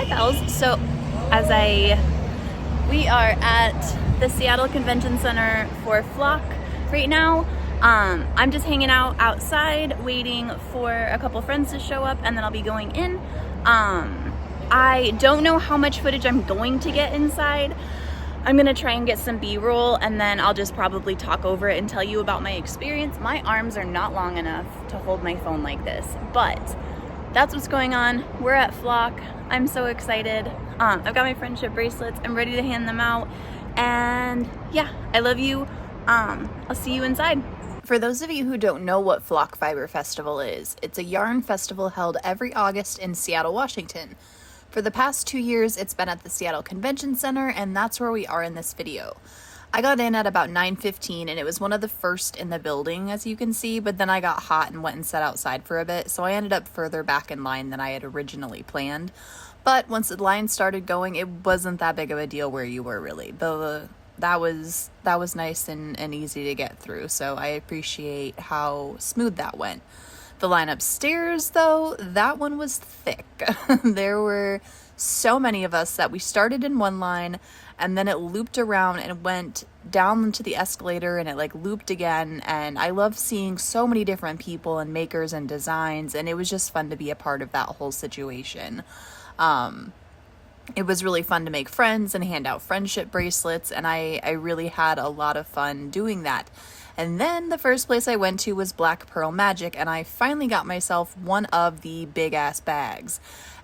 pals. So we are at the Seattle Convention Center for Flock right now. I'm just hanging out outside waiting for a couple friends to show up, and then I'll be going in. I don't know how much footage I'm going to get inside. I'm gonna try and get some B-roll, and then I'll just probably talk over it and tell you about my experience. My arms are not long enough to hold my phone like this, but that's what's going on. We're at Flock. I'm so excited. I've got my friendship bracelets. I'm ready to hand them out. And yeah, I love you. I'll see you inside. For those of you who don't know what Flock Fiber Festival is, it's a yarn festival held every August in Seattle, Washington. For the past 2 years, it's been at the Seattle Convention Center, and that's where we are in this video. I got in at about 9:15, and it was one of the first in the building, as you can see, but then I got hot and went and sat outside for a bit, so I ended up further back in line than I had originally planned. But once the line started going, it wasn't that big of a deal where you were, really. That was nice and easy to get through, so I appreciate how smooth that went. The line upstairs, though, that one was thick. There were so many of us that we started in one line, and then it looped around and went down into the escalator, and it like looped again. And I love seeing so many different people and makers and designs, and it was just fun to be a part of that whole situation. It was really fun to make friends and hand out friendship bracelets, and I really had a lot of fun doing that. And then the first place I went to was Black Pearl Magic, and I finally got myself one of the big ass bags.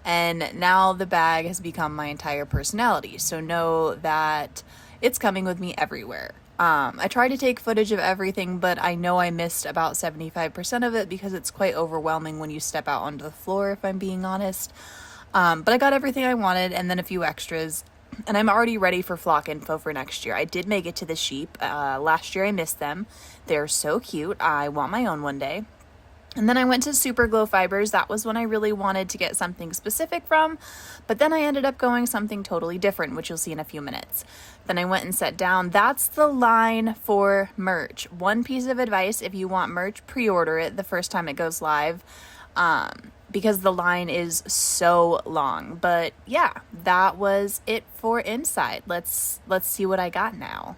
And now the bag has become my entire personality, so know that it's coming with me everywhere. I tried to take footage of everything, but I know I missed about 75% of it because it's quite overwhelming when you step out onto the floor, if I'm being honest. But I got everything I wanted, and then a few extras. And I'm already ready for Flock info for next year. I did make it to the sheep. Last year I missed them. They're so cute. I want my own one day. And then I went to Super Glow Fibers. That was when I really wanted to get something specific from. But then I ended up going something totally different, which you'll see in a few minutes. Then I went and sat down. That's the line for merch. One piece of advice: if you want merch, pre-order it the first time it goes live. Because the line is so long. But yeah, that was it for inside. Let's see what I got now.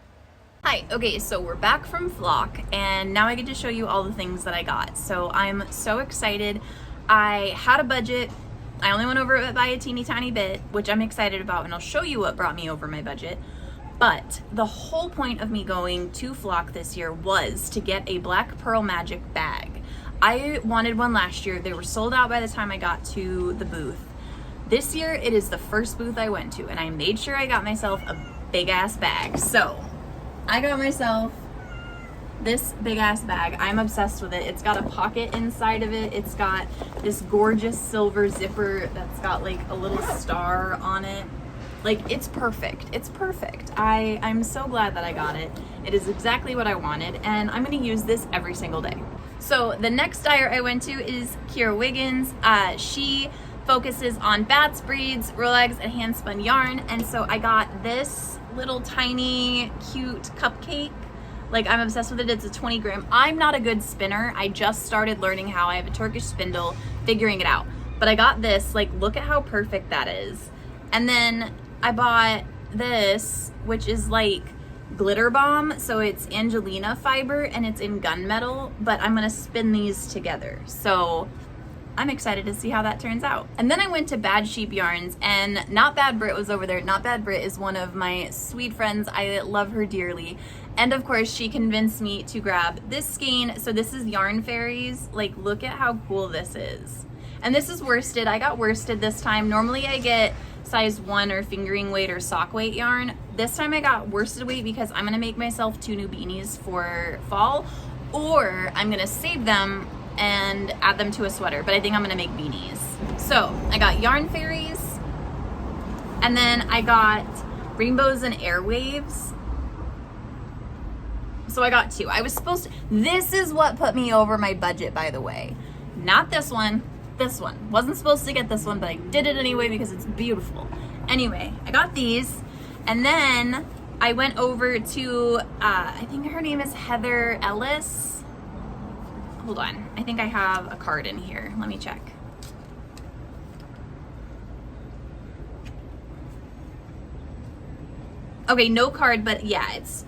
Hi, okay, so we're back from Flock, and now I get to show you all the things that I got. So I'm so excited. I had a budget. I only went over it by a teeny tiny bit, which I'm excited about, and I'll show you what brought me over my budget. But the whole point of me going to Flock this year was to get a Black Pearl Magic bag. I wanted one last year. They were sold out by the time I got to the booth. This year, it is the first booth I went to, and I made sure I got myself a big ass bag. So I got myself this big ass bag. I'm obsessed with it. It's got a pocket inside of it. It's got this gorgeous silver zipper that's got like a little star on it. Like, it's perfect. It's perfect. I'm so glad that I got it. It is exactly what I wanted, and I'm gonna use this every single day. So the next dyer I went to is Kira Wiggins. She focuses on bats, breeds, Rolex, and hand spun yarn. And so I got this little tiny cute cupcake. Like, I'm obsessed with it. It's a 20 gram. I'm not a good spinner. I just started learning how. I have a Turkish spindle, figuring it out. But I got this. Like, look at how perfect that is. And then I bought this, which is like glitter bomb. So it's Angelina fiber and it's in gunmetal, but I'm gonna spin these together. So I'm excited to see how that turns out. And then I went to Bad Sheep Yarns, and Not Bad Brit was over there. Not Bad Brit is one of my sweet friends. I love her dearly. And of course, she convinced me to grab this skein. So this is Yarn Fairies. Like, look at how cool this is. And this is worsted. I got worsted this time. Normally I get size 1 or fingering weight or sock weight yarn. This time I got worsted weight because I'm gonna make myself 2 new beanies for fall, or I'm gonna save them and add them to a sweater, but I think I'm gonna make beanies. So I got Yarn Fairies, and then I got Rainbows and Airwaves. So I got 2. I was supposed to, this is what put me over my budget, by the way. Not this one. This one. Wasn't supposed to get this one, but I did it anyway because it's beautiful. Anyway, I got these, and then I went over to, I think her name is Heather Ellis. Hold on. I think I have a card in here. Let me check. Okay, no card, but yeah, it's,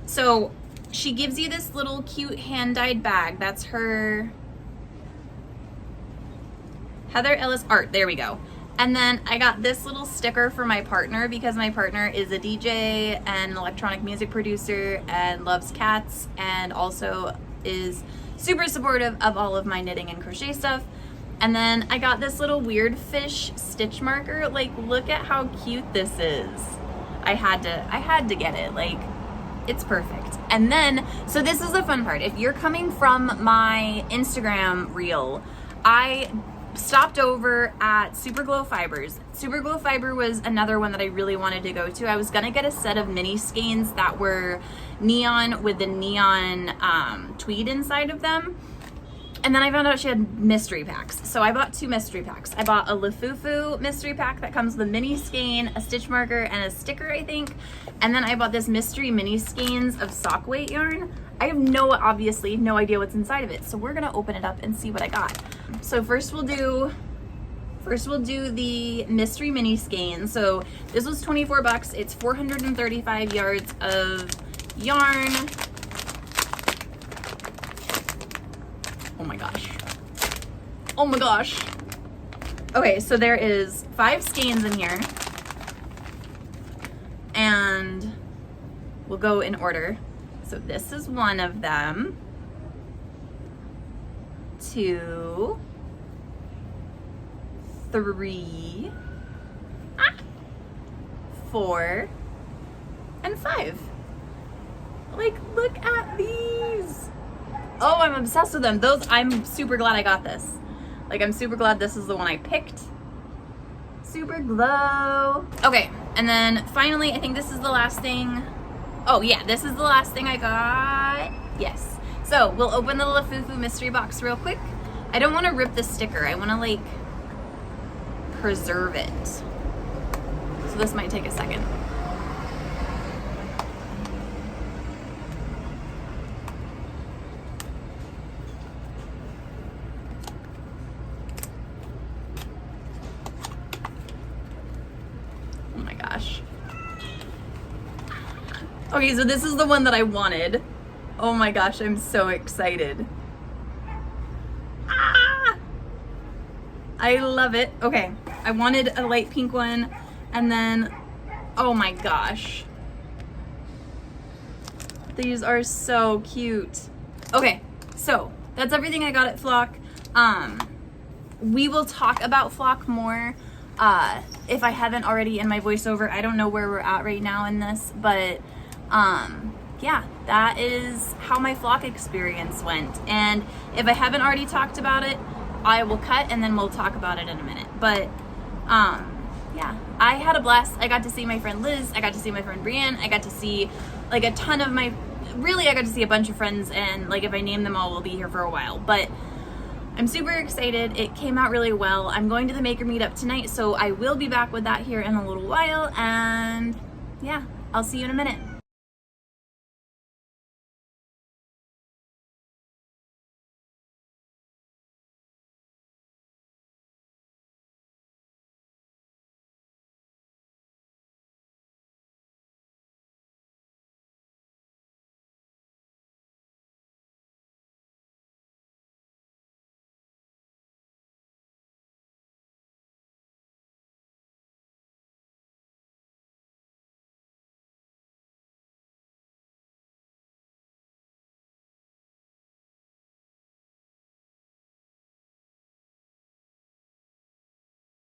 so she gives you this little cute hand-dyed bag. That's her Heather Ellis art. There we go. And then I got this little sticker for my partner because my partner is a DJ and an electronic music producer and loves cats and also is super supportive of all of my knitting and crochet stuff. And then I got this little weird fish stitch marker. Like, look at how cute this is. I had to get it. Like, it's perfect. And then, so this is the fun part. If you're coming from my Instagram reel, I stopped over at Super Glow Fibers. Super Glow Fiber was another one that I really wanted to go to. I was gonna get a set of mini skeins that were neon with the neon tweed inside of them. And then I found out she had mystery packs. So I bought 2 mystery packs. I bought a Lafufu mystery pack that comes with a mini skein, a stitch marker, and a sticker, I think. And then I bought this mystery mini skeins of sock weight yarn. I have obviously no idea what's inside of it. So we're gonna open it up and see what I got. So first we'll do the mystery mini skein. So this was 24 bucks. It's 435 yards of yarn. Oh my gosh. Oh my gosh. Okay, so there is 5 skeins in here. And we'll go in order. So this is one of them. 2, 3, 4, and 5. Like, look at these. Oh, I'm obsessed with them. I'm super glad I got this. Like, I'm super glad this is the one I picked. Super glow. Okay, and then finally, I think this is the last thing. Oh yeah, this is the last thing I got. Yes. So we'll open the Lafufu mystery box real quick. I don't want to rip the sticker. I want to like preserve it. So this might take a second. Oh my gosh. Okay, so this is the one that I wanted. Oh my gosh, I'm so excited. Ah! I love it. Okay, I wanted a light pink one, and then, oh my gosh. These are so cute. Okay, so that's everything I got at Flock. We will talk about Flock more if I haven't already in my voiceover. I don't know where we're at right now in this, but yeah, that is how my Flock experience went. And if I haven't already talked about it, I will cut and then we'll talk about it in a minute. But yeah, I had a blast. I got to see my friend Liz. I got to see my friend Brienne. I got to see like a ton of I got to see a bunch of friends, and like if I name them all, we'll be here for a while. But I'm super excited. It came out really well. I'm going to the Maker Meetup tonight, so I will be back with that here in a little while. And yeah, I'll see you in a minute.